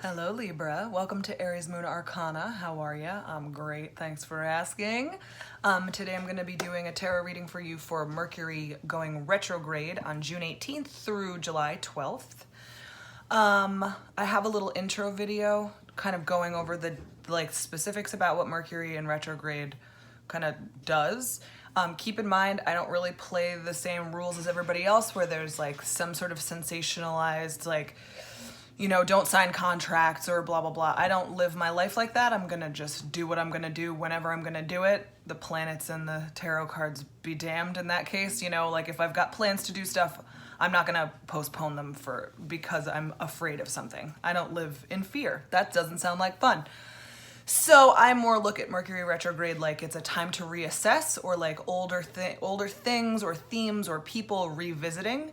Hello Libra, welcome to Aries Moon Arcana. How are you? I'm great, thanks for asking. Today I'm going to be doing a tarot reading for you for Mercury going retrograde on June 18th through July 12th. I have a little intro video kind of going over the specifics about what Mercury in retrograde kind of does. Keep in mind, I don't really play the same rules as everybody else where there's like some sort of sensationalized don't sign contracts or blah, blah, blah. I don't live my life like that. I'm going to just do what I'm going to do whenever I'm going to do it. The planets and the tarot cards be damned in that case. If I've got plans to do stuff, I'm not going to postpone them because I'm afraid of something. I don't live in fear. That doesn't sound like fun. So I more look at Mercury retrograde like it's a time to reassess, or like older things or themes or people revisiting.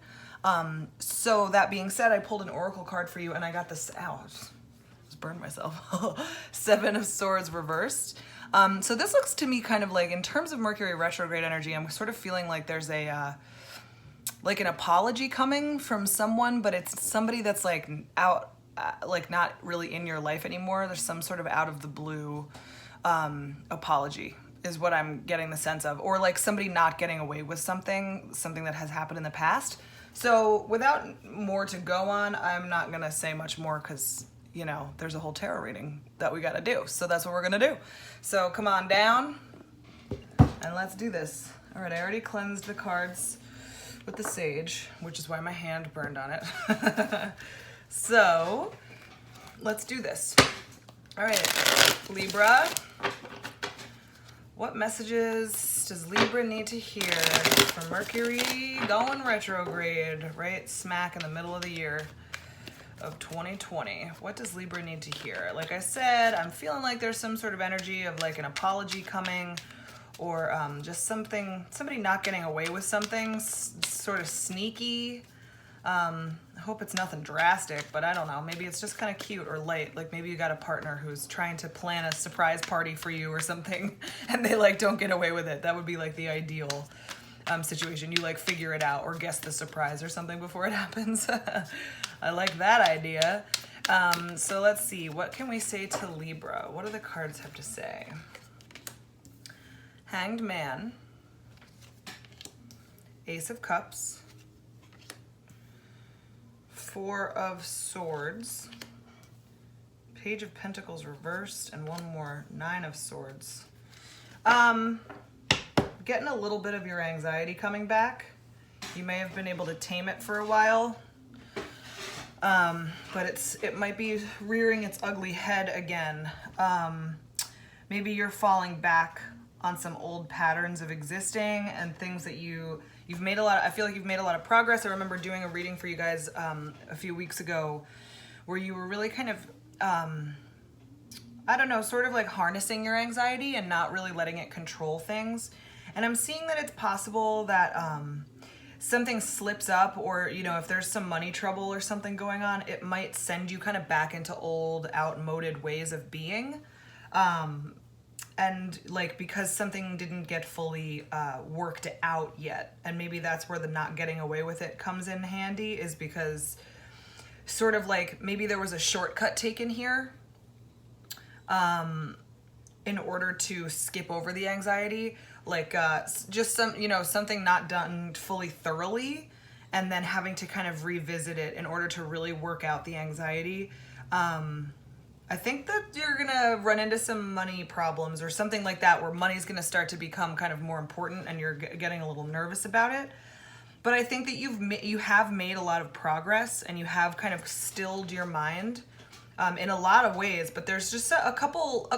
So that being said, I pulled an oracle card for you and I got this, ow, I just burned myself. Seven of Swords reversed. So this looks to me kind of like, in terms of Mercury retrograde energy, I'm sort of feeling like there's an apology coming from someone, but it's somebody that's like out, not really in your life anymore. There's some sort of out of the blue, apology is what I'm getting the sense of, or like somebody not getting away with something that has happened in the past. So without more to go on, I'm not going to say much more because, there's a whole tarot reading that we got to do. So that's what we're going to do. So come on down and let's do this. All right, I already cleansed the cards with the sage, which is why my hand burned on it. So let's do this. All right, Libra. What messages does Libra need to hear for Mercury going retrograde, right smack in the middle of the year of 2020? What does Libra need to hear? Like I said, I'm feeling like there's some sort of energy of like an apology coming, or just somebody not getting away with something, sort of sneaky. I hope it's nothing drastic, but I don't know. Maybe it's just kind of cute or light. Like maybe you got a partner who's trying to plan a surprise party for you or something, and they don't get away with it. That would be like the ideal situation. You figure it out or guess the surprise or something before it happens. I like that idea. So let's see. What can we say to Libra? What do the cards have to say? Hanged Man. Ace of Cups. Four of Swords, Page of Pentacles reversed, and one more, Nine of Swords. Getting a little bit of your anxiety coming back. You may have been able to tame it for a while, but it might be rearing its ugly head again. Maybe you're falling back on some old patterns of existing and things that you've made I feel like you've made a lot of progress. I remember doing a reading for you guys a few weeks ago where you were really kind of, sort of like harnessing your anxiety and not really letting it control things. And I'm seeing that it's possible that something slips up, or, if there's some money trouble or something going on, it might send you kind of back into old, outmoded ways of being. And because something didn't get fully worked out yet, and maybe that's where the not getting away with it comes in handy, is because sort of maybe there was a shortcut taken here in order to skip over the anxiety, just something not done fully thoroughly, and then having to kind of revisit it in order to really work out the anxiety. I think that you're gonna run into some money problems or something like that, where money's gonna start to become kind of more important and you're getting a little nervous about it. But I think that you have made a lot of progress, and you have kind of stilled your mind in a lot of ways, but there's just a couple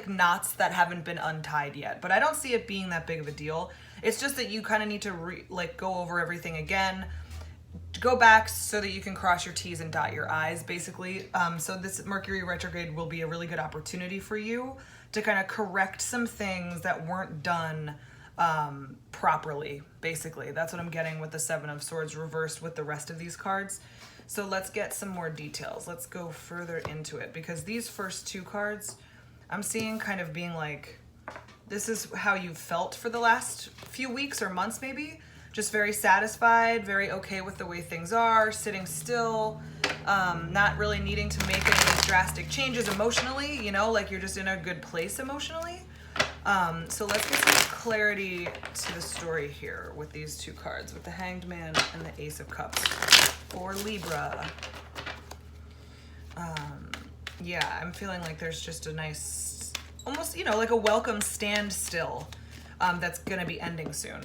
knots that haven't been untied yet. But I don't see it being that big of a deal. It's just that you kind of need to go over everything again. Go back so that you can cross your T's and dot your I's, basically. So this Mercury retrograde will be a really good opportunity for you to kind of correct some things that weren't done properly, basically. That's what I'm getting with the Seven of Swords reversed with the rest of these cards. So let's get some more details. Let's go further into it, because these first two cards I'm seeing kind of being like, this is how you felt for the last few weeks or months maybe. Just very satisfied, very okay with the way things are, sitting still, not really needing to make any drastic changes emotionally, you know, like you're just in a good place emotionally. So let's get some clarity to the story here with these two cards, with the Hanged Man and the Ace of Cups for Libra. Yeah, I'm feeling like there's just a nice, almost, you know, like a welcome standstill that's going to be ending soon,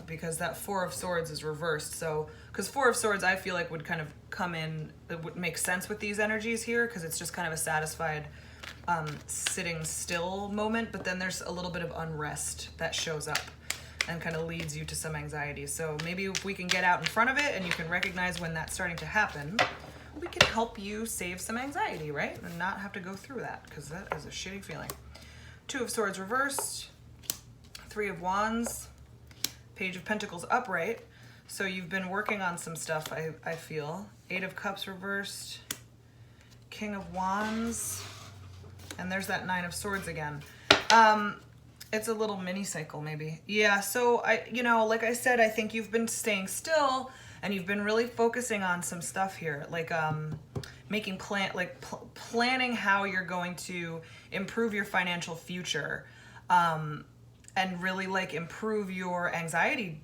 because that Four of Swords is reversed. So, because Four of Swords, I feel like would kind of come in, it would make sense with these energies here, because it's just kind of a satisfied sitting still moment, but then there's a little bit of unrest that shows up and kind of leads you to some anxiety. So maybe if we can get out in front of it and you can recognize when that's starting to happen, we can help you save some anxiety, right? And not have to go through that, because that is a shitty feeling. Two of Swords reversed, Three of Wands, Page of Pentacles upright. So you've been working on some stuff, I feel. Eight of Cups reversed, King of Wands, and there's that Nine of Swords again. It's a little mini cycle maybe. Yeah, so you know, like I said, I think you've been staying still and you've been really focusing on some stuff here, like making planning how you're going to improve your financial future, and really like improve your anxiety.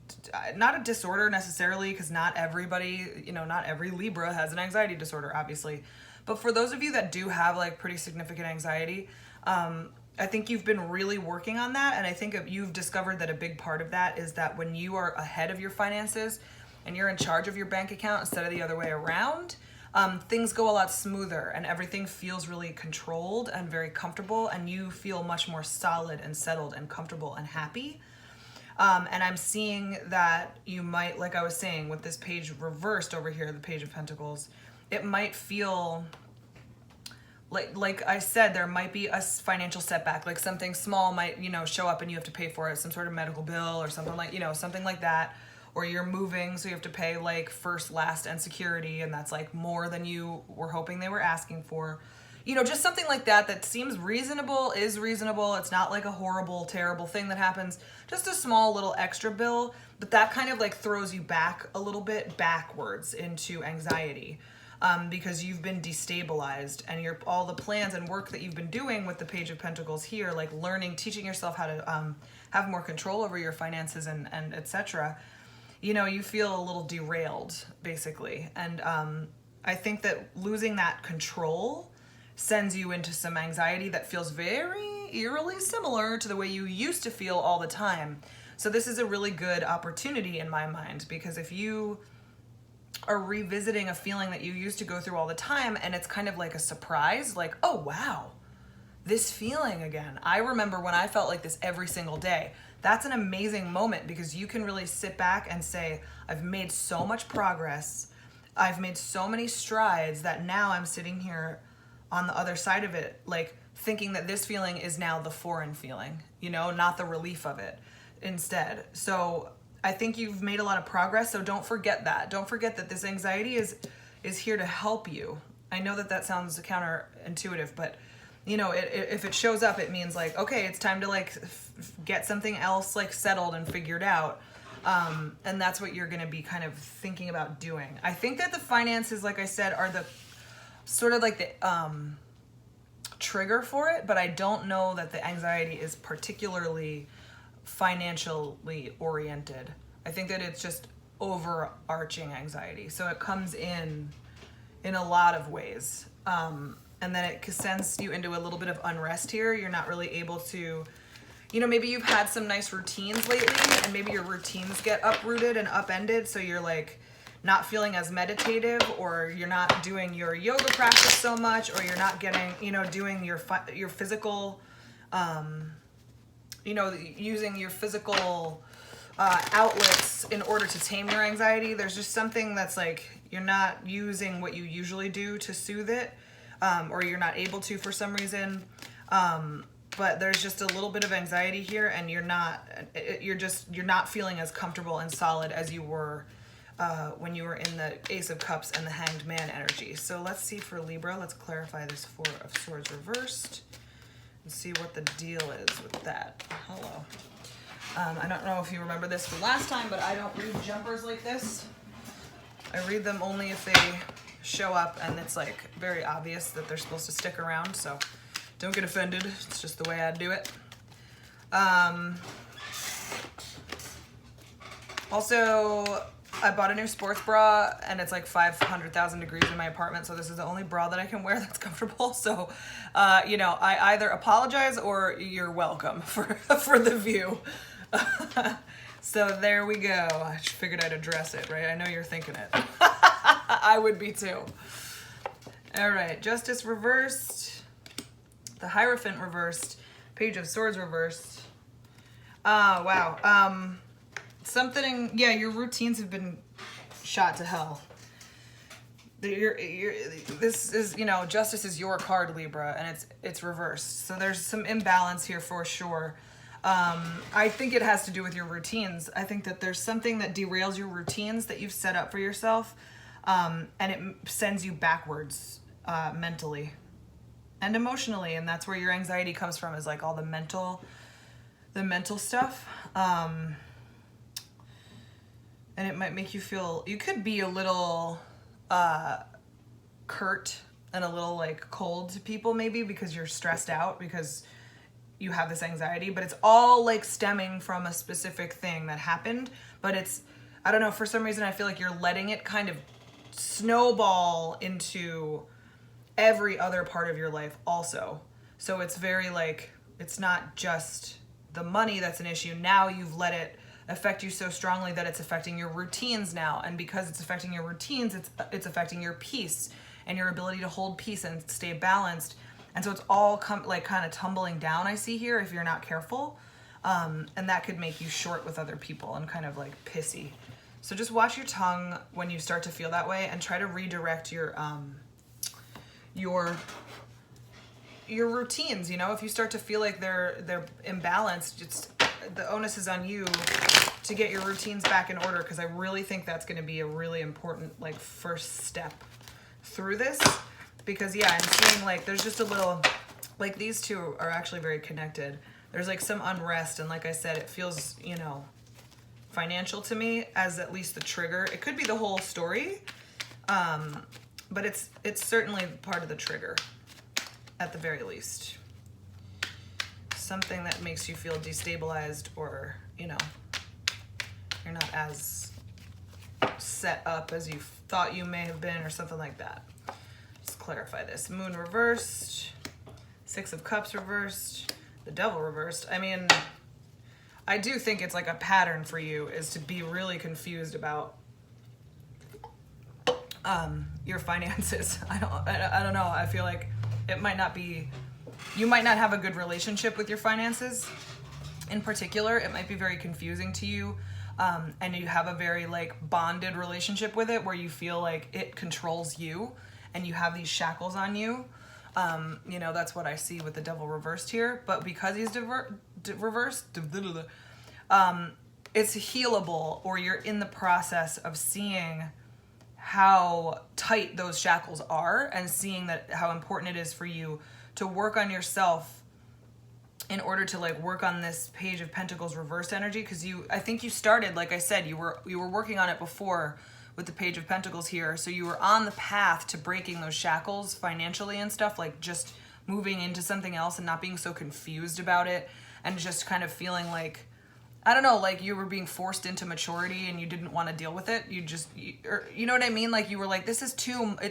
Not a disorder necessarily, because not everybody, you know, not every Libra has an anxiety disorder, obviously. But for those of you that do have like pretty significant anxiety, I think you've been really working on that. And I think you've discovered that a big part of that is that when you are ahead of your finances and you're in charge of your bank account instead of the other way around, things go a lot smoother and everything feels really controlled and very comfortable, and you feel much more solid and settled and comfortable and happy. And I'm seeing that you might, like I was saying, with this page reversed over here, the Page of Pentacles, it might feel like I said, there might be a financial setback, like something small might, you know, show up and you have to pay for it, some sort of medical bill or something like, you know, something like that. Or you're moving, so you have to pay like first, last, and security, and that's like more than you were hoping they were asking for. You know, just something like that that seems reasonable, is reasonable. It's not like a horrible, terrible thing that happens. Just a small little extra bill, but that kind of like throws you back a little bit backwards into anxiety, because you've been destabilized, and all the plans and work that you've been doing with the Page of Pentacles here, like learning, teaching yourself how to have more control over your finances and etc. You know, you feel a little derailed, basically. And I think that losing that control sends you into some anxiety that feels very eerily similar to the way you used to feel all the time. So this is a really good opportunity in my mind, because if you are revisiting a feeling that you used to go through all the time, and it's kind of like a surprise, like, oh, wow, this feeling again. I remember when I felt like this every single day. That's an amazing moment, because you can really sit back and say, I've made so much progress. I've made so many strides that now I'm sitting here on the other side of it, like thinking that this feeling is now the foreign feeling, you know, not the relief of it instead. So I think you've made a lot of progress. So don't forget that. Don't forget that this anxiety is here to help you. I know that sounds counterintuitive, but you know, if it shows up, it means like, okay, it's time to like get something else like settled and figured out. And that's what you're going to be kind of thinking about doing. I think that the finances, like I said, are the sort of like the trigger for it, but I don't know that the anxiety is particularly financially oriented. I think that it's just overarching anxiety. So it comes in a lot of ways. And then it sends you into a little bit of unrest here. You're not really able to, you know, maybe you've had some nice routines lately, and maybe your routines get uprooted and upended, so you're like not feeling as meditative, or you're not doing your yoga practice so much, or you're not getting, you know, doing your physical, you know, using your physical outlets in order to tame your anxiety. There's just something that's like you're not using what you usually do to soothe it. Or you're not able to for some reason, but there's just a little bit of anxiety here, and you're not feeling as comfortable and solid as you were when you were in the Ace of Cups and the Hanged Man energy. So let's see for Libra. Let's clarify this Four of Swords reversed and see what the deal is with that. Hello. I don't know if you remember this from last time, but I don't read jumpers like this. I read them only if they show up and it's like very obvious that they're supposed to stick around, so don't get offended. It's just the way I do it. Also, I bought a new sports bra and it's like 500,000 degrees in my apartment, so this is the only bra that I can wear that's comfortable. So, you know, I either apologize or you're welcome for the view. So there we go. I figured I'd address it, right? I know you're thinking it. I would be too. All right, Justice reversed, the Hierophant reversed, Page of Swords reversed. Wow. Something, yeah, your routines have been shot to hell. This is, you know, Justice is your card, Libra, and it's reversed. So there's some imbalance here for sure. I think it has to do with your routines. I think that there's something that derails your routines that you've set up for yourself, and it sends you backwards mentally and emotionally, and that's where your anxiety comes from, is like all the mental stuff. And it might make you feel, you could be a little curt and a little like cold to people maybe because you're stressed out because you have this anxiety, but it's all like stemming from a specific thing that happened. But it's, I don't know, for some reason I feel like you're letting it kind of snowball into every other part of your life also. So it's very like, it's not just the money that's an issue. Now you've let it affect you so strongly that it's affecting your routines now. And because it's affecting your routines, it's affecting your peace and your ability to hold peace and stay balanced. And so it's all like kind of tumbling down, I see here, if you're not careful. And that could make you short with other people and kind of like pissy. So just watch your tongue when you start to feel that way and try to redirect your routines. You know, if you start to feel like they're imbalanced, the onus is on you to get your routines back in order, because I really think that's going to be a really important like first step through this. Because yeah, I'm seeing like there's just a little, like these two are actually very connected. There's like some unrest, and like I said, it feels, you know, financial to me as at least the trigger. It could be the whole story, but it's certainly part of the trigger at the very least. Something that makes you feel destabilized, or, you know, you're not as set up as you thought you may have been, or something like that. Let's clarify this. Moon reversed, Six of Cups reversed, the Devil reversed. I mean, I do think it's like a pattern for you is to be really confused about your finances. I don't know. I feel like it might not be, you might not have a good relationship with your finances in particular. It might be very confusing to you. And you have a very like bonded relationship with it where you feel like it controls you and you have these shackles on you. You know, that's what I see with the Devil reversed here. But because he's reversed, it's healable, or you're in the process of seeing how tight those shackles are and seeing that how important it is for you to work on yourself in order to like work on this Page of Pentacles reversed energy. Because I think you started, like I said, you were working on it before with the Page of Pentacles here. So you were on the path to breaking those shackles financially and stuff, like just moving into something else and not being so confused about it, and just kind of feeling like, I don't know, like you were being forced into maturity and you didn't want to deal with it. You know what I mean? Like you were like, it's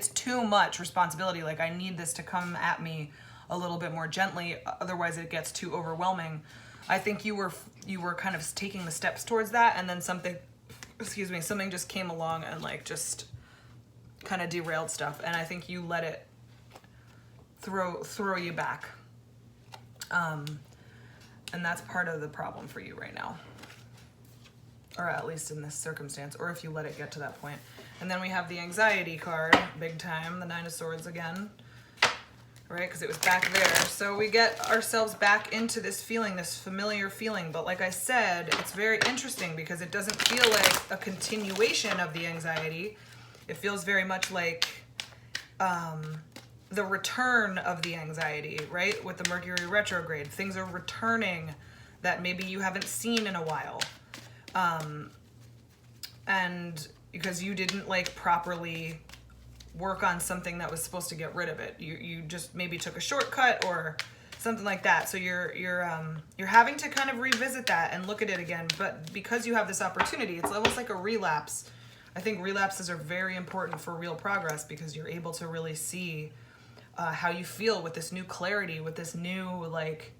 too much responsibility. Like I need this to come at me a little bit more gently. Otherwise it gets too overwhelming. I think you were kind of taking the steps towards that, and then something just came along and like just kind of derailed stuff. And I think you let it throw you back. And that's part of the problem for you right now. Or at least in this circumstance, or if you let it get to that point. And then we have the anxiety card, big time, the Nine of Swords again, right? Because it was back there. So we get ourselves back into this feeling, this familiar feeling. But like I said, it's very interesting because it doesn't feel like a continuation of the anxiety. It feels very much like the return of the anxiety, right? With the Mercury retrograde, things are returning that maybe you haven't seen in a while. And because you didn't like properly work on something that was supposed to get rid of it. You just maybe took a shortcut or something like that. So you're having to kind of revisit that and look at it again. But because you have this opportunity, it's almost like a relapse. I think relapses are very important for real progress because you're able to really see how you feel with this new clarity, with this new like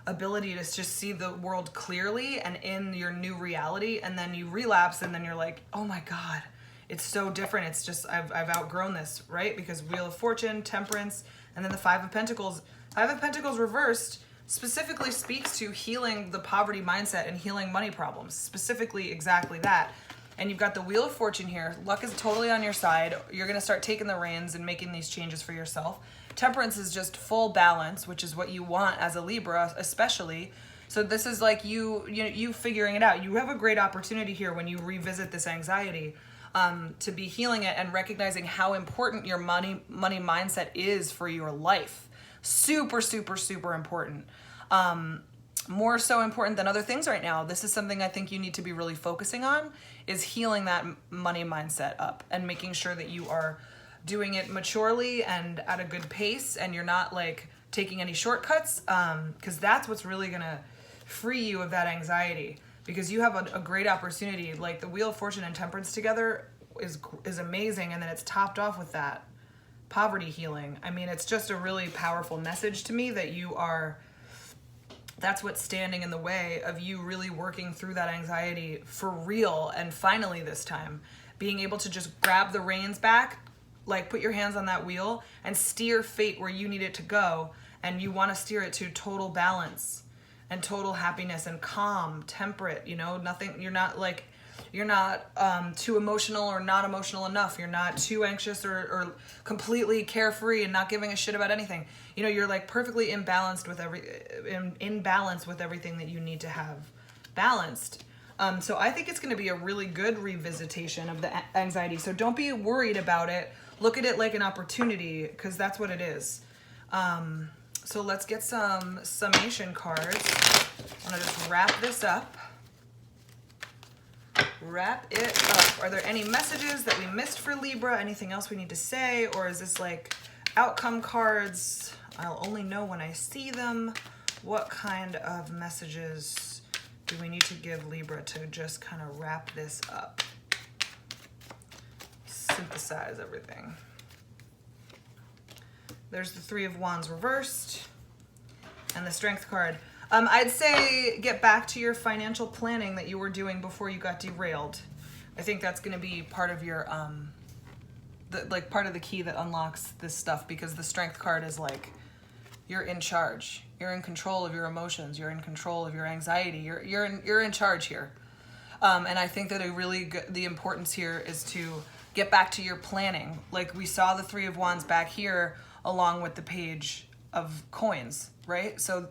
ability to just see the world clearly and in your new reality. And then you relapse and then you're like, oh my God, it's so different. It's just, I've outgrown this, right? Because Wheel of Fortune, Temperance, and then the Five of Pentacles. Five of Pentacles reversed specifically speaks to healing the poverty mindset and healing money problems, specifically exactly that. And you've got the Wheel of Fortune here. Luck is totally on your side. You're going to start taking the reins and making these changes for yourself. Temperance is just full balance, which is what you want as a Libra, especially. So this is like you figuring it out. You have a great opportunity here when you revisit this anxiety to be healing it and recognizing how important your money mindset is for your life. Super, super, super important. More so important than other things right now. This is something I think you need to be really focusing on, is healing that money mindset up and making sure that you are doing it maturely and at a good pace, and you're not like taking any shortcuts, because that's what's really gonna free you of that anxiety, because you have a great opportunity. Like the Wheel of Fortune and Temperance together is amazing, and then it's topped off with that poverty healing. I mean, it's just a really powerful message to me that that's what's standing in the way of you really working through that anxiety for real. And finally this time being able to just grab the reins back, like put your hands on that wheel and steer fate where you need it to go. And you want to steer it to total balance and total happiness and calm, temperate, nothing. You're not too emotional or not emotional enough. You're not too anxious or completely carefree and not giving a shit about anything. You're like perfectly imbalanced with in balance with everything that you need to have balanced. So I think it's going to be a really good revisitation of the anxiety. So don't be worried about it. Look at it like an opportunity, because that's what it is. So let's get some summation cards. I'm going to just wrap this up. Wrap it up. Are there any messages that we missed for Libra? Anything else we need to say? Or is this like outcome cards? I'll only know when I see them. What kind of messages do we need to give Libra to just kind of wrap this up? Synthesize everything. There's the Three of Wands reversed and the Strength card. I'd say get back to your financial planning that you were doing before you got derailed. I think that's going to be part of your part of the key that unlocks this stuff, because the Strength card is like you're in charge. You're in control of your emotions. You're in control of your anxiety. You're in charge here. And I think that the importance here is to get back to your planning. Like we saw the Three of Wands back here along with the Page of Coins, right? So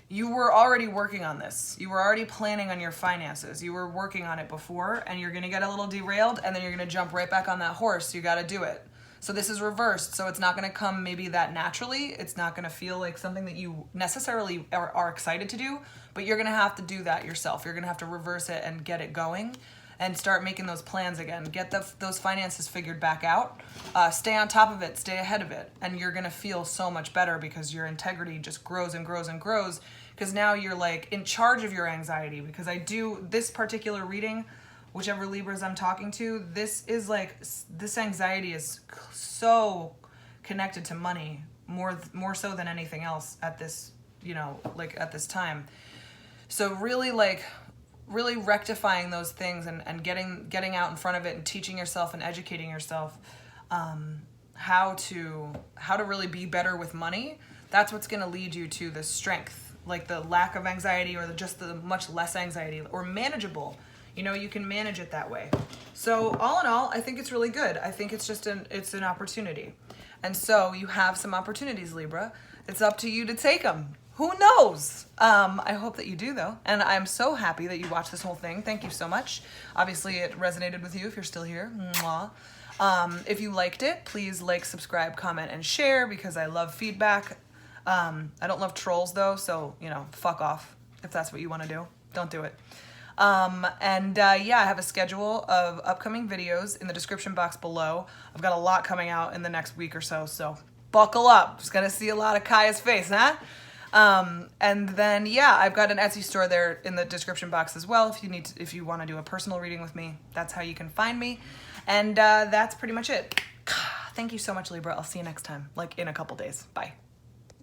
you were already working on this. You were already planning on your finances. You were working on it before, and you're going to get a little derailed, and then you're going to jump right back on that horse. You got to do it. So this is reversed. So it's not going to come maybe that naturally. It's not going to feel like something that you necessarily are excited to do, but you're going to have to do that yourself. You're going to have to reverse it and get it going and start making those plans again. Get those finances figured back out. Stay on top of it. Stay ahead of it. And you're going to feel so much better because your integrity just grows and grows and grows, because now you're like in charge of your anxiety. Because I do this particular reading, whichever Libras I'm talking to, this anxiety is so connected to money, more so than anything else at this, at this time. So really rectifying those things and getting out in front of it and teaching yourself and educating yourself how to really be better with money. That's what's going to lead you to the strength, like the lack of anxiety or just the much less anxiety, or manageable. You can manage it that way. So all in all, I think it's really good. I think it's just it's an opportunity. And so you have some opportunities, Libra. It's up to you to take them. Who knows? I hope that you do, though. And I'm so happy that you watched this whole thing. Thank you so much. Obviously, it resonated with you if you're still here. Mwah. If you liked it, please like, subscribe, comment, and share, because I love feedback. I don't love trolls, though, so, fuck off if that's what you want to do. Don't do it. Yeah, I have a schedule of upcoming videos in the description box below. I've got a lot coming out in the next week or so, so buckle up. Just gonna see a lot of Kaya's face, huh? Yeah, I've got an Etsy store there in the description box as well. If you want to do a personal reading with me, that's how you can find me. And that's pretty much it. Thank you so much, Libra. I'll see you next time, like in a couple days. Bye.